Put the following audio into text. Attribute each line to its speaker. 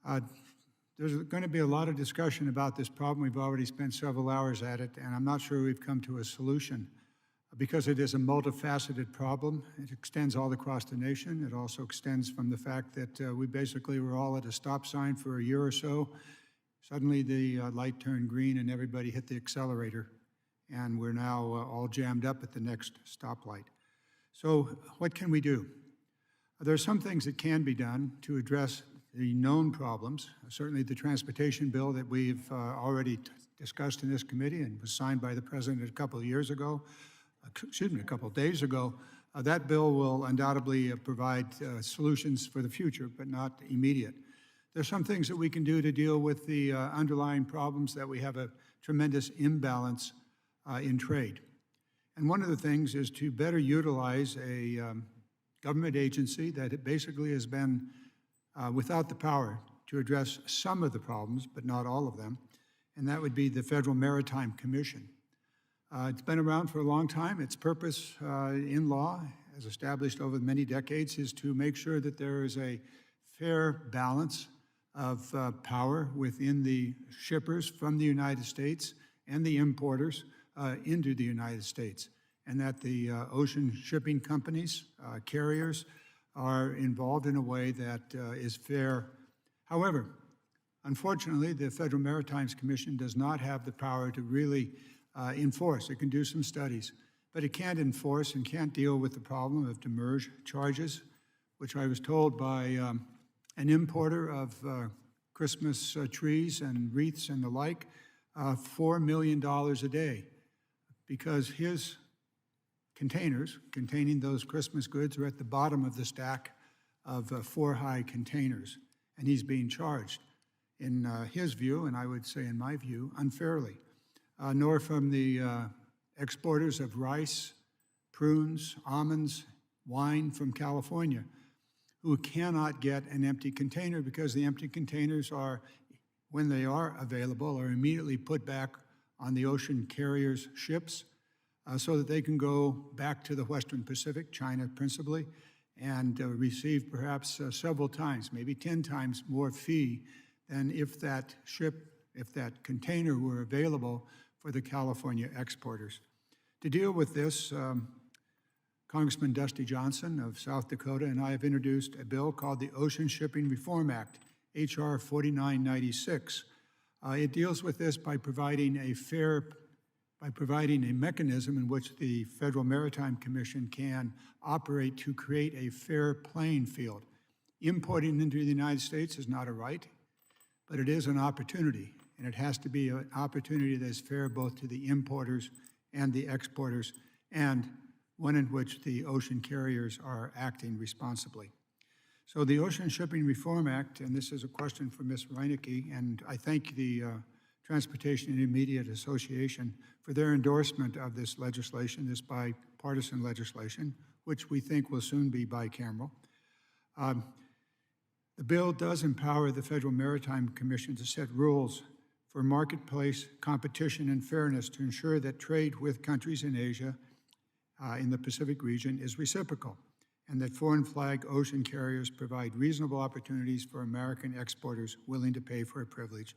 Speaker 1: Uh, There's going to be a lot of discussion about this problem. We've already spent several hours at it, and I'm not sure we've come to a solution because it is a multifaceted problem. It extends all across the nation. It also extends from the fact that we basically were all at a stop sign for a year or so. Suddenly the light turned green and everybody hit the accelerator, and we're now all jammed up at the next stoplight. So what can we do? There are some things that can be done to address the known problems. Certainly the transportation bill that we've already discussed in this committee and was signed by the President a couple of days ago, that bill will undoubtedly provide solutions for the future, but not immediate. There's some things that we can do to deal with the underlying problems that we have a tremendous imbalance in trade. And one of the things is to better utilize a government agency that basically has been without the power to address some of the problems, but not all of them, and that would be the Federal Maritime Commission. It's been around for a long time. Its purpose in law, as established over many decades, is to make sure that there is a fair balance of power within the shippers from the United States and the importers into the United States, and that the ocean shipping companies, carriers, are involved in a way that is fair. However, unfortunately, the Federal Maritime Commission does not have the power to really enforce. It can do some studies, but it can't enforce and can't deal with the problem of demurrage charges, which I was told by an importer of Christmas trees and wreaths and the like, $4 million a day, because his containers containing those Christmas goods are at the bottom of the stack of 4 high containers, and he's being charged, in his view, and I would say in my view, unfairly. Nor from the exporters of rice, prunes, almonds, wine from California, who cannot get an empty container because the empty containers are, when they are available, are immediately put back on the ocean carriers' ships so that they can go back to the Western Pacific, China principally, and receive perhaps several times, maybe 10 times more fee than if that container were available for the California exporters. To deal with this, Congressman Dusty Johnson of South Dakota and I have introduced a bill called the Ocean Shipping Reform Act, H.R. 4996. It deals with this by providing a mechanism in which the Federal Maritime Commission can operate to create a fair playing field. Importing into the United States is not a right, but it is an opportunity, and it has to be an opportunity that is fair both to the importers and the exporters, and one in which the ocean carriers are acting responsibly. So the Ocean Shipping Reform Act, and this is a question for Ms. Reinecke, and I thank the Transportation Intermediate Association for their endorsement of this legislation, this bipartisan legislation, which we think will soon be bicameral. The bill does empower the Federal Maritime Commission to set rules for marketplace competition and fairness to ensure that trade with countries in Asia, in the Pacific region, is reciprocal, and that foreign flag ocean carriers provide reasonable opportunities for American exporters willing to pay for a privilege